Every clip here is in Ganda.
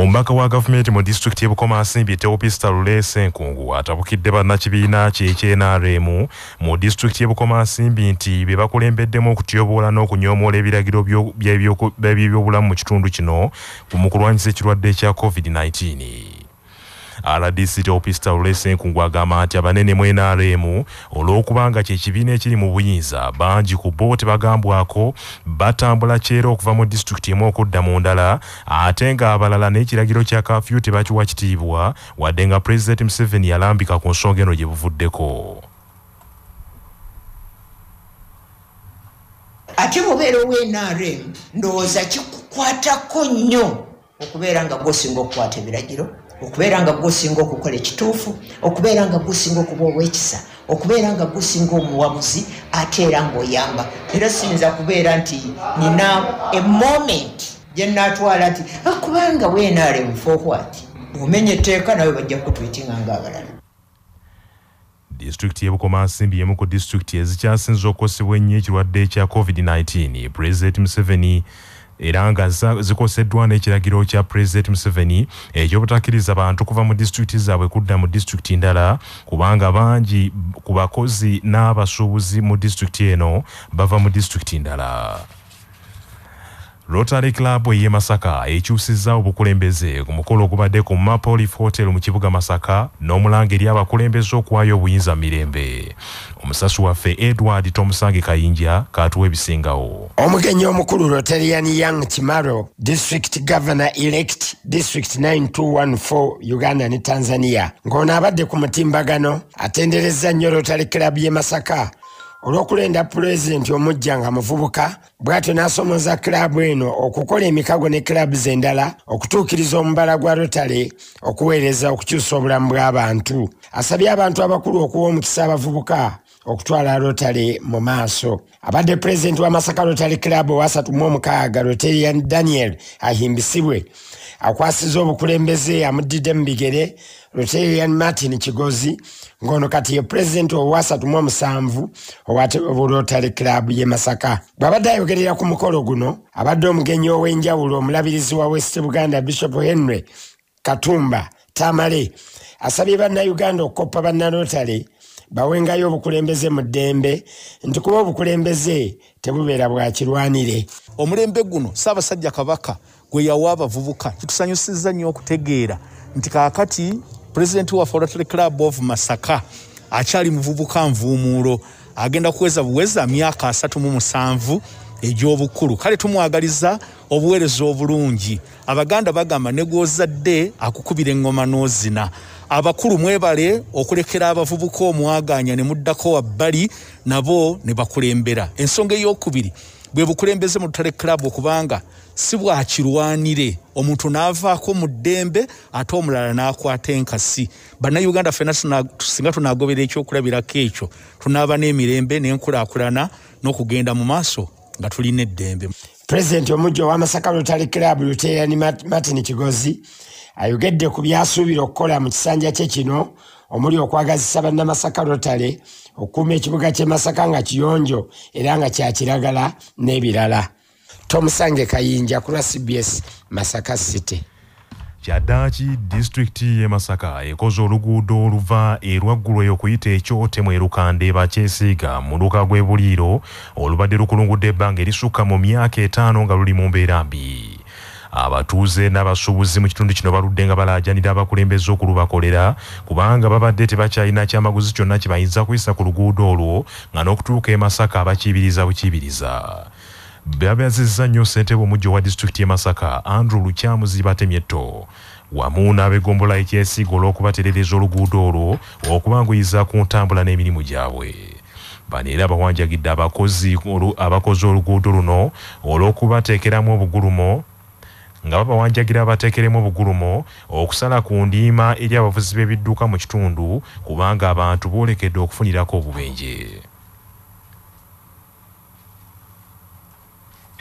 Omubaka wa gavumenti mu disitulikiti y'e Bukomansimbi Theopista Lulese Nkungu atabukidde bannakibiina kye NRM mu disitulikiti y'e Bukomansimbi nti be bakulembeddemu okutyoboola n'okunyoomoola ebiragiro by'ebyobulamu mu kitundu kino mu kulwanyisa ekirwadde kya COVID-19. RDC Theopista Lulese Nkungu agamba nti abanene mu NRM olw'okubanga kye kibiina ekiri mu buyinza bangi ku bo tebagambwako batambula kyera okuva mu disitulikiti emu okudda mu ndala ate nga abalala n'ekiragiro kya kafyu tebakiwa kitiibwa wadde nga Pulezidenti Museveni yalambika ku nsonga eno gye buvuddeko. Ate mubeera ow'NRM ndowooza kikukwatako nnyo okubeera nga gwosinga okukwata ebiragiro, okubeera nga gusinga okukola ekituufu, okubeera nga gusinga okuba ow'ekisa, okubeera nga gusinga omuwabuzi ate era ng'oyamba. Era siyinza kubeera nti nina a moment gye nnaatwala nti kubanga NRM for what? Bw'omenya etteeka nawe bajja kutwitinga ng'abalala. Disitulikiti y'e Bukomansimbi y'emu ku disitulikiti ezikyasinze okukosebwa ennyo ekirwadde kya COVID-19. Pulezidenti Museveni era nga zikoseddwa n'ekiragiro kya Pulezidenti Museveni eky'obutakkiriza bantu kuva mu disitulikiti zaabwe kudda mu disitulikiti ndala kubanga bangi ku bakozi n'abasuubuzi mu disitulikiti eno bava mu disitulikiti ndala. Rotary Club y'e Masaka ekyusizza obukulembeze ku mukolo ogubadde ku Maple Leaf Hotel mu kibuga Masaka n'omulanga eri abakulembeze okuwaayo obuyinza mirembe. Omusasu waffe Edward Tomusange Kayinja katuwa ebisingawo. Omugenyi omukulu Rotarian Young Kimaro, District Governor Elect, District 9214 Uganda ne Tanzania, ng'ono abadde ku mutimbagano atenderezza nnyo Rotary Club y'e Masaka olw'okulenda pulezidenti omujja nga muvubuka, bw'atyo n'asomoza kilabu eno okukola emikago ne kilabu z'endala okutuukiriza omubala gwa Rotary okuweereza okukyusa obulamu bw'abantu. Asabye abantu abakulu okuwa omukisa abavubuka okutwala Rotary mu maaso. Abadde pulezidenti wa Masaka Rotary Club wa 36 Rotarian Daniel ahimbisibwe akwasiza obukulembeze amuddidde mu bigere Rotarian Martin Kigozi, ng'ono kati ye pulezidenti owa 37 owa Rotary Club y'e Masaka. Bw'abadde ayogerera ku mukolo guno abadde omugenyi ow'enjawulo omulabirizi wa West Buganda Bishop Henry Katumba Tamale asabye bannayuganda okukoppa bannarotary bawengayo obukulembeze mu ddembe nti kuba obukulembeze tebubeera bwa kirwanire. Omulembe guno Ssaabasajja Kabaka gwe yawa abavubuka kitusanyusizza nnyo okutegeera nti kaakati Pulezidenti wa Rotary Club of Masaka akyali muvubuka nvuumuulo agenda kuweza buweza myaka 37 egy'obukulu. Kale tumwagaliza obuweereza obulungi. Abaganda bagamba ne gw'ozadde akukubira engoma n'ozina. Abakulu mwebale okulekera abavubuka omwaganya ne muddako wabbali nabo ne bakulembera. Ensonga ey'okubiri bwe bukulembeze mu Rotary Club okubanga si bwa kirwanire, omuntu n'avaako mu ddembe ate omulala n'akwata enkasi. Bannayuganda ffenna singa tunaagobera ekyokulabirako ekyo tunaaba n'emirembe n'enkulaakulana n'okugenda mu maaso nga tulina eddembe. Pulezidenti omujja wa Masaka Rotary Club Rutayani Martin Kigozi ayogedde ku byasuubira okukola mu kisanja kye kino omuli okwagazisa bannamasaka Rotary okukuuma ekibuga ky'e Masaka nga kiyonjo era nga kya kiragala n'ebirala. Tomusange Kayinja ku CBS Masaka City. Kyaddaaki disitulikiti y'e Masaka ekoze oluguudo oluva erwaggulu okuyita ekyote mu Erukande bakyesiiga mu luka gw'ebuliiro olubadde lukulungudde ebbanga erisukka mu myaka 5 nga luli mu mbeera mbi. Abatuuze n'abasuubuzi mu kitundu kino baludde nga balaajanira abakulembeze okulubakolera kubanga babadde tebakyalina kyamaguzi kyonna kye bayinza kuyisa ku luguudo olwo nga n'okutuuka e Masaka abakibiriza bukibiriza. Babyazizza nnyo ssentebe omujja wa disitulikiti y'e Masaka Andrew Lukyamuzi batemyetto wamu n'abegombola ekyesiiga olw'okubaterereza oluguudo olwo okubanguyiza ku ntambula n'emirimu gyabwe. Bano era bawanjagidde abakozi oluguudo luno olw'okubateekeramu obugulumo nga babawanjagira abateekeremu obugulumo okusala ku ndiima eri abavuzi b'ebidduka mu kitundu kubanga abantu boolekedde okufunirako obubenje.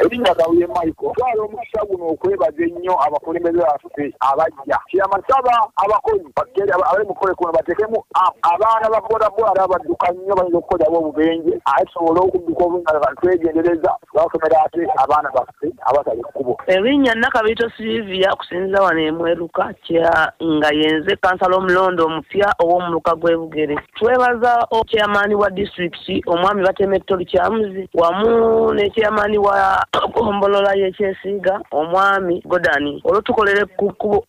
erinnya Gabuye Michael twala omukisa guno okwebaza ennyo abakulembeze baffe abajja kyamasaba abakozi abali mukole kuno batekemu abaana ba bodaboda abadduka nnyo bayinza okukola obubenje asobola okudduka obunga twegendereza basomera ate abaana baffe abatali kkubo. Erinnya Nakabito Silvia okusinziira wano emweruka nga yenze kansala omulondo omupya ow'omuluka gw'Ebugere. Twebaza chairman wa district omwami Bateme Toli Kyamuzi wamu ne chairman wa Kombolola y'Ekyesiiga omwami Godani olutukolere kkubo.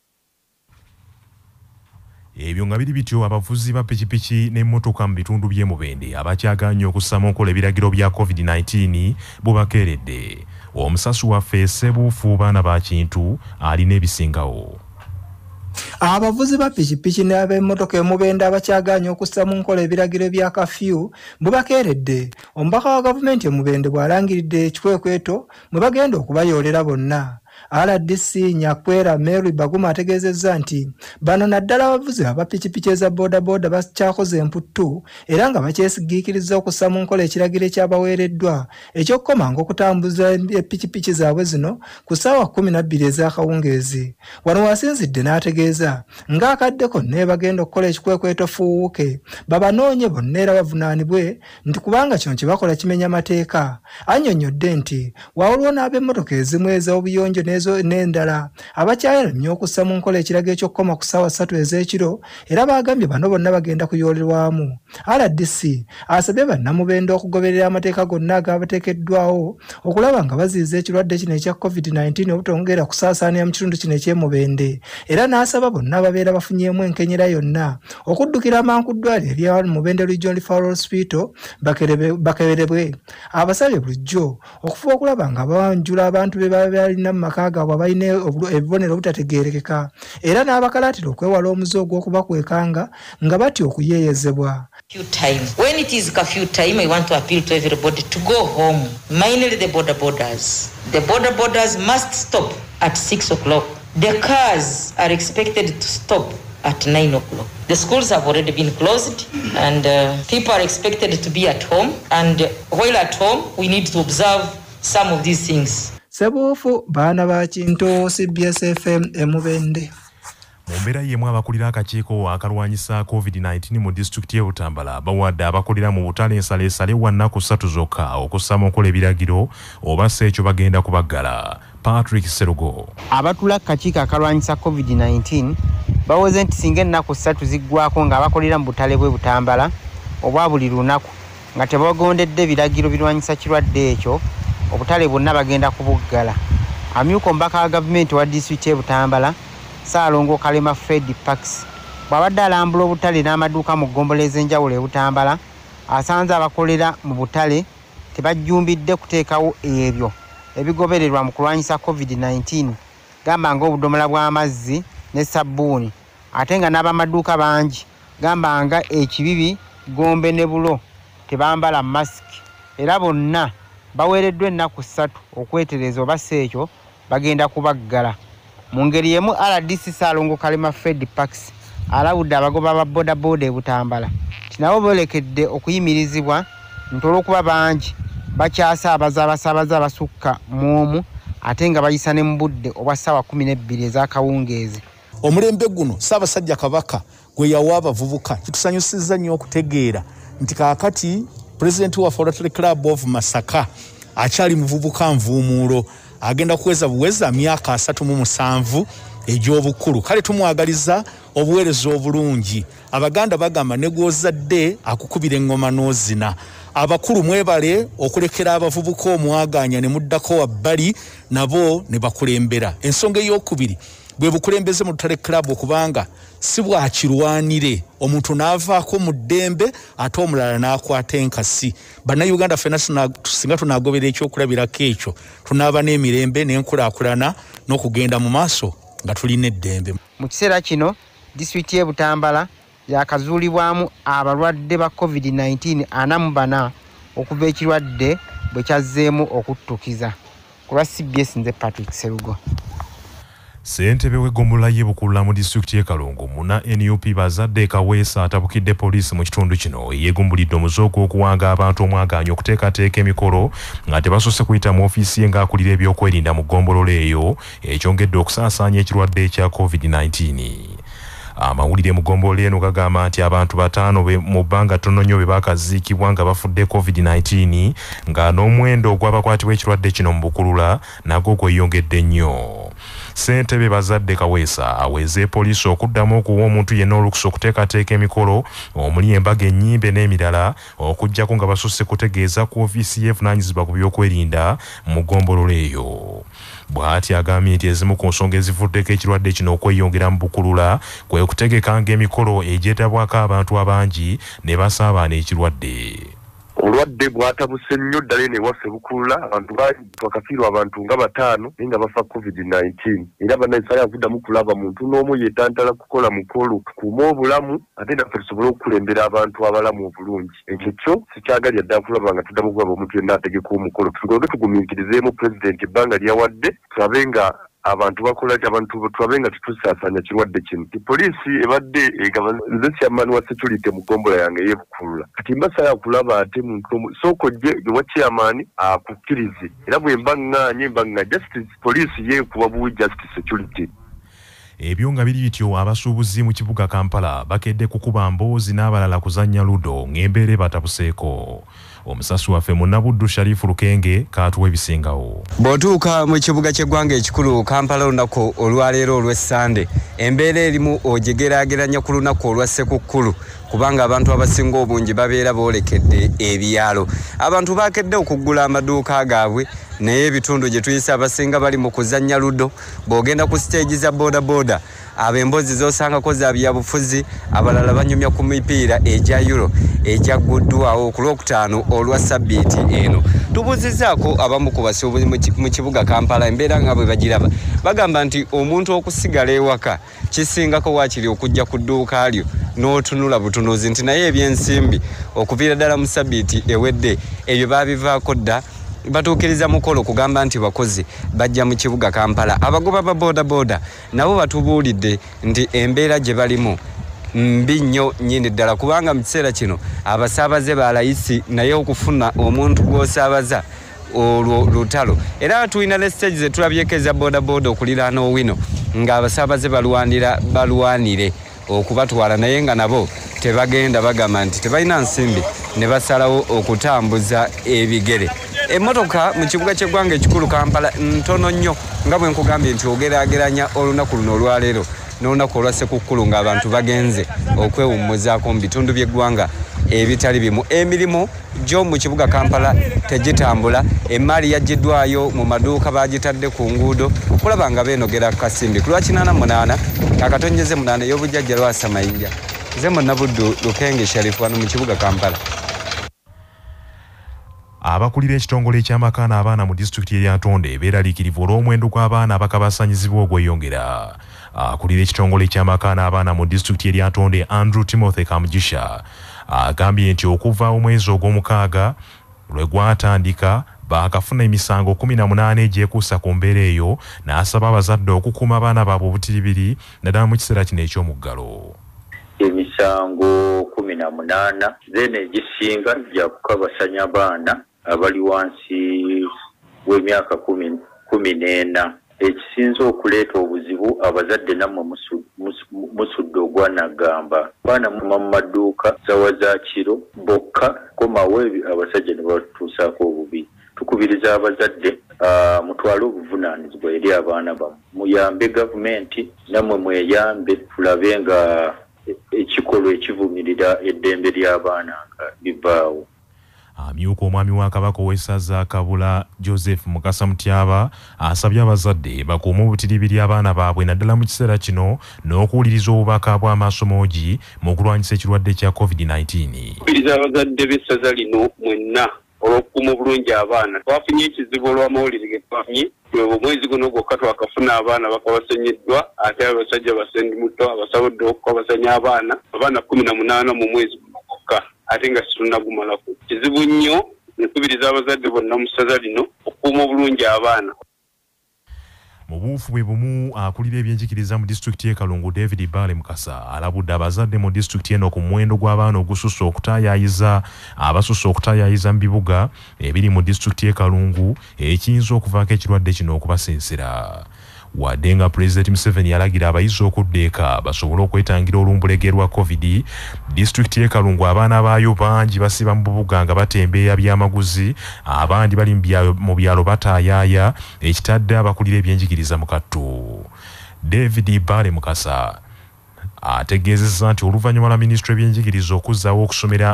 Ebyo nga biri bityo abavuzi ba pikipiki n'emmotoka mu bitundu by'e Mubende abakyagaanye okussaamu okola ebiragiro bya COVID-19 bubakeeredde. Omusasu waffe Ssebuufu baana ba Kintu alina ebisingawo. Abavuzi ba pikipiki n'ab'emmotoka e Mubende abakyagaanye okussa mu nkola ebiragiro bya kafyu bubakeeredde. Omubaka wa gavumenti e Mubende bw'alangiridde ekikwekweto mwe bagenda okubayoolera bonna. RDC Nyakwera Mary Baguma ategeezezza nti bano naddala abavuzi abapikipiki eza bodaboda bakyakoze emputtu era nga bakyesigiikiriza okussa mu nkola ekiragiro ekyabaweereddwa eky'okukomanga okutambuza epikipiki zaabwe zino ku ssaawa 12 ez'akawungeezi. Wano wasinzidde n'ategeeza ng'akaddeko naye bagenda okukola ekikwekweto fuuwuke babanoonye bonna era bavunaanibwe nti kubanga kino kye bakola kimenya mateeka. Annyonnyodde nti wawulwo n'ab'emmotoka ezimu ez'obuyonjo n'endala abakyayalamye okussa mu nkola ekiragiro eky'okukoma ku ssaawa 3 ez'ekiro era bagambye bano bonna bagenda kuyoolerwamu. RDC asabye bannamubende okugoberera amateeka gonna agabateekeddwawo okulaba nga baziyiza ekirwadde kino ekya COVID-19 obutongera kusaasaanira mu kitundu kino eky'e Mubende era n'asaba bonna ababeera bafunyeemu enkenyera yonna okuddukira amangu ddwaliro erya Mubende Regional Referral Hospital bakeberebwe. Abasabye bulijjo okufuba okulaba nga bawanjula abantu be baba balina mu maka gaabwe abalina ebibonero obutategeerekeka era n'abakalaatira okwewala omuze ogw'okubakwekanga nga batya okuyeeyezebwa. When it is curfew time, I want to appeal to everybody to go home, mainly the border borders. The border borders must stop at 6 o'clock. The cars are expected to stop at 9 o'clock. The schools have already been closed and people are expected to be at home. And while at home, we need to observe some of these things. Ssebuufu baana ba Kintu CBS FM e Mubende. Mu mbeera y'emu abakulira akakiiko akalwanyisa COVID-19 mu disitulikiti y'e Butambala bawadde abakulira mu butale ensaleesale wa nnaku 3 zokka okussaamu okola ebiragiro oba si ekyo bagenda kubaggala. Patrick Serugo. Abatula akakiiko akalwanyisa COVID-19 bawoze nti singa ennaku 3 ziggwako ng'abakulira mu butale bw'e Butambala obwa buli lunaku nga tebagondedde ebiragiro birwanyisa kirwadde ekyo obutale bwonna bagenda kubuggala. Amyuka omubaka wa gavumenti wa disitulikiti y'e Butambala Ssaalongo Kalema Fred Pax bw'abadde alambula obutale n'amaduuka mu ggombolola ez'enjawulo e Butambala asanze abakolera mu butale tebajjumbidde kuteekawo ebyo ebigobererwa mu kulwanyisa COVID-19 gamba nga obudomola bw'amazzi ne sabbuuni ate nga n'abamaduuka bangi gamba nga ekibibi gombe ne bulo tebambala masiki era bonna baweereddwa ennaku 3 okwetereza oba si ekyo bagenda kubaggala. Mu ngeri yemu RDC Ssaalongo Kalema Fred Pax alawudde abagoba ba bodaboda e Butambala tinabo bolekedde okuyimirizibwa nti olw'okuba bangi bakyasaabaza abasaabaze abasukka mu omu ate nga bayisa ne mu budde obwa ssaawa 12 ez'akawungeezi. Omulembe guno Ssaabasajja Kabaka gwe yawa abavubuka kitusanyusizza nnyo okutegeera nti kaakati Pulezidenti wa Rotary Club of Masaka akyali muvubuka nvuumuulo agenda kuweza buweza myaka 37 egy'obukulu. Kale tumwagaliza obuweereza obulungi. Abaganda bagamba ne gw'ozadde akukubira engoma n'ozina. Abakulu mwebale okulekera abavubuka omwaganya ne muddako wabbali nabo ne bakulembera. Ensonga ey'okubiri bwe bukulembeze mu Rotary Club okubanga si bwakirwanire omuntu n'avaako mu ddembe ate omulala n'akwata enkasi. Bannayuganda ffenna singa tunaagobera ekyokulabirako ekyo tunaaba n'emirembe n'enkulaakulana n'okugenda mu maaso nga tulina eddembe. Mu kiseera kino disitulikiti y'e Butambala yakazuulibwamu abalwadde ba COVID-19 44 okuva ekirwadde bwe kyazzeemu okuttukiza. Ku lwa CBS nze Patrick Serugo. Ssentebe w'eggombolola y'e Bukulula mu disitulikiti y'e Kalungu muna NUP Bazadde Kaweesa atabukidde poliisi mu kitundu kino yeegumbulidde omuzoogo okuwanga abantu omwagaanya okuteekateeka emikolo nga tebasose kuyita mu ofiisi ye ng'akulira ebyokwerinda mu ggombolola eyo ekyongedde okusaasaanya ekirwadde ekya COVID-19. Amawulire mu ggombolola eno gagamba nti abantu 5 mu bbanga ttono nnyo be baakaziikibwa nga bafudde COVID-19 nga n'omuwendo ogw'abakwatibwa ekirwadde kino mu Bukulula nagwo gweyongedde nnyo. Ssentebe Bazadde Kaweesa aweeze poliisi okuddamu okuwa omuntu yenna olukusa okuteekateeka emikolo omuli embaga ennyimbe n'emirala okuggyako nga basusse kutegeeza ku ofiisi y'evunaanyizibwa ku byokwerinda mu ggombolola eyo. Bw'ati agambye nti ezimu ku nsonga ezivuddeko ekirwadde kino okweyongera mu Bukulula kwe kutegekanga emikolo egyetabwako abantu abangi ne basaabaana ekirwadde. Olwadde bwatabuse nnyo ddala eno ewaffe Bukulula abantu twakafiirwa abantu nga 5 naye nga bafa COVID-19 era bannayisirayiri akuddamu kulaba muntu n'omu yeetantala kukola mukolo tukuume obulamu ate naffe tusobole okukulembera abantu abalamu obulungi. Ekyo kyo sikyagalya ddala kulaba nga tuddamu kulaba omuntu yenna ategeka omukolo tulonde tugumiikirizeemu pulezidenti ebbanga lyawadde tulabe nga abantu bakola abantu twabenga tutusasanya kirwadde kino. Poliisi ebadde nze chairman wa security mu ggombolola yange y'e Bukulula kati mbasaya kulaba ate muntu sokojje wa chairman akukkirize era bwe mbanga justice poliisi yeekuba buwi justice security. Ebyo nga biri bityo abasuubuzi mu kibuga Kampala bakedde kukuba mboozi n'abalala kuzannya ludo ng'embeera batabuseeko. Omusasi waffe Munnabuddu Sharifu Lukenge katuwa ebisingawo. Bw'otuuka mu kibuga ky'eggwanga ekikulu Kampala olunaku olwaleero olw'Essande embeera erimu ogigeraageranya ku lunaku olwa Ssekukkulu kubanga abantu abasinga obungi babeera boolekedde ebyalo. Abantu baakedde okuggula amaduuka gaabwe naye ebitundu gye tuyise abasinga bali mu kuzannya ludo. Bw'ogenda ku siteegi za bodaboda ab'emboozi z'osangako za byabufuzi abalala banyumya ku mipiira egya Euro egyagguddwawo ku Lwokutaano olwa Ssabbiiti eno. Tubuuzizaako abamu ku basuubuzi mu kibuga Kampala embeera nga bwe bagiraba bagamba nti omuntu okusigala ewaka kisingako waakiri okujja ku dduuka lyo n'otunula butunuzi nti naye ebyensimbi okuviira ddala mu Ssabbiiti ewedde ebyo baabivaako dda batuukiriza mukolo kugamba nti bakozi bajja mu kibuga Kampala. Abagoba ba bodaboda nabo batubuulidde nti embeera gye balimu mbi nnyo nnyini ddala kubanga mu kiseera kino abasaabaze balayisi naye okufuna omuntu gw'osaabaza olwo lutalo. Era tulina ne stage ze tulabyeko eza bodaboda okuliraana Owino ng'abasaabaze balwanire okubatwala naye nga nabo tebagenda bagamba nti tebalina nsimbi ne basalawo okutambuza ebigere. Emmotoka mu kibuga ky'eggwanga ekikulu Kampala ntono nnyo nga bwe nkugambye nti ogeraageranya olunaku luno olwaleero n'olunaku olwa Ssekukkulu ng'abantu bagenze okwewummuzaako mu bitundu by'eggwanga ebitali bimu. Emirimu gyo mu kibuga Kampala tegitambula. Emmaali yaggiddwayo mu maduuka baagitadde ku nguudo kulaba nga beenogera kasimbi. Ku lwa 88 akatonyeze 8 ey'obujjajja Lwasa Mayinja. Nze Munnabuddu Lukenge Sharifu wano mu kibuga Kampala. Abakulira ekitongole eky'amakaana abaana mu disitulikiti y'e Yatonde beeraliikirivu olw'omuwendo gw'abaana abakabasanyizibwa ogweyongera. Akulira ekitongole eky'amakaana abaana mu disitulikiti y'e Yatonde Andrew Timothy Kamugisha agambye nti okuva omwezi ogw'omukaaga lwe gwatandika baakafuna emisango 18 egyekuusa ku mbeera eyo n'asaba abazadde okukuuma abaana baabwe obutiribiri naddala mu kiseera kino eky'omuggalo. Emisango 18 zene egisinga gya kukabasanya abaana abali wansi w'emyaka 14. Ekisinza okuleeta obuzibu abazadde nammwe musudde ogwanagamba baana mu maduuka sawa za kiro bokka komawo abasajja ne batuusaako obubi. Tukubiriza abazadde mutwale obuvunaanyizibwa eri abaana bammwe muyambe gavumenti nammwe mweyambe tulabe nga ekikolo ekivumirira eddembe ly'abaana nga bivaawo. Amyuka omwami wa Kabaka ow'essaza Kabula Joseph Mukasa Mutyaba asabye abazadde bakuume obutiribiri abaana baabwe naddala mu kiseera kino n'okuwuliriza obubaka bw'amasomogi mu kulwanyisa ekirwadde kya COVID-19. Tukubiriza abazadde b'essaza lino mwenna olw'okukuuma obulungi abaana. Twafunye ekizibu olw'amawulire ge twafunye omwezi guno gwokka twakafuna abaana bakabasanyiddwa ate abasajja basendi muto abasabudde okukabasanya abaana 18 mu mwezi guno gwokka ate nga situnagumalako. Kizibu nnyo nkubiriza abazadde bonna mu ssaza lino okukuuma obulungi abaana. mu buufu bwe bumu akulira ebyenjigiriza mu disitulikiti y'e Kalungu David Bale Mukasa alabudde abazadde mu disitulikiti eno ku muwendo gw'abaana ogususse okutaayayiza mu bibuga ebiri mu disitulikiti y'e Kalungu ekiyinza okuvaako ekirwadde kino okubasensera. Wadde nga Pulezidenti Museveni yalagira abayizi okuddeeka basobole okwetangira olumbulege lwa COVID, disitulikiti y'e Kalungu abaana baayo bangi basiba mu bubuga nga batembeeya byamaguzi, abandi bali mu byalo bataayaaya, ekitadde abakulira ebyenjigiriza mu kattu. David Bale Mukasa ategeezezza nti oluvannyuma lwa minisitule y'ebyenjigiriza okuzzaawo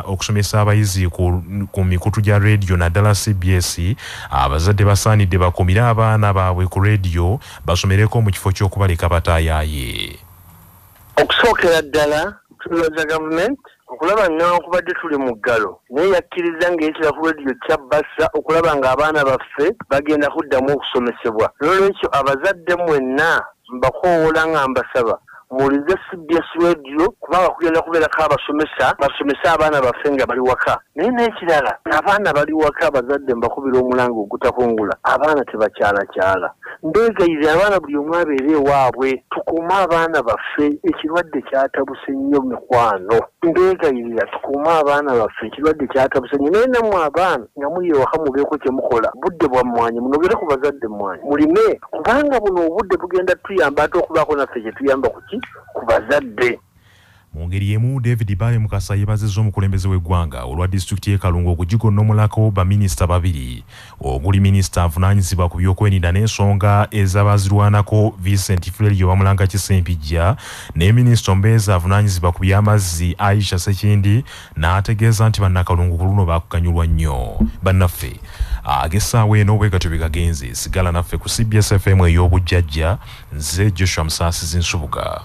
okusomesa abayizi ku mikutu gya rediyo naddala CBS, abazadde basaanidde bakumire abaana baabwe ku rediyo basomereko mu kifo ky'okubaleka bataayaye. Okusookera ddala tulowooza gavumenti okulaba newankubadde tuli mu ggalo naye yakkiriza ng'eyitira ku rediyo kyabbasa okulaba ng'abaana baffe bagenda kuddamu okusomesebwa. N'olwekyo abazadde mwenna mbakoowoola nga mbasaba mulize CBS radio kubanga kugenda kubeerako basomesa abaana baffe nga bali waka. Naye n'ekirala abaana bali waka abazadde mbakubira omulanga ogutakungula, abaana tebakyalakyala. Mbeegayirira abaana buli omu abeere ewaabwe, tukuume abaana baffe, ekirwadde kyatabuse nnyo mikwano. Mbeegayirira tukuume abaana baffe, ekirwadde kyatabuse nnyo. Naye nammwe abaana nga muli ewaka mubeeko kye mukola, budde bwammwanyi munogere ku bazadde mmwanyi mulime, kubanga buno obudde bugenda tuyamba ate okubaako naffe kye tuyamba ku bazadde. Mu ngeri emu David Bale Mukasa yeebazizza omukulembeze w'eggwanga olwa disitulikiti y'e Kalungu okugigonnomulako baminisita babiri, oguli minisita avunaanyizibwa ku by'okweninda n'ensonga ez'abazirwanako Vincent Flerio Bamulanga Kisempijja ne minisita omubeezi avunaanyizibwa ku by'amazzi Aisha Sekindi, n'ategeeza nti bannakalungu ku luno baakuganyulwa nnyo. Bannaffe ag'essaawa eno bwe gatyo bwe gagenze, sigala naffe ku CBS FM ey'obujjajja. Nze Joshua Musaasizi Nsubuga.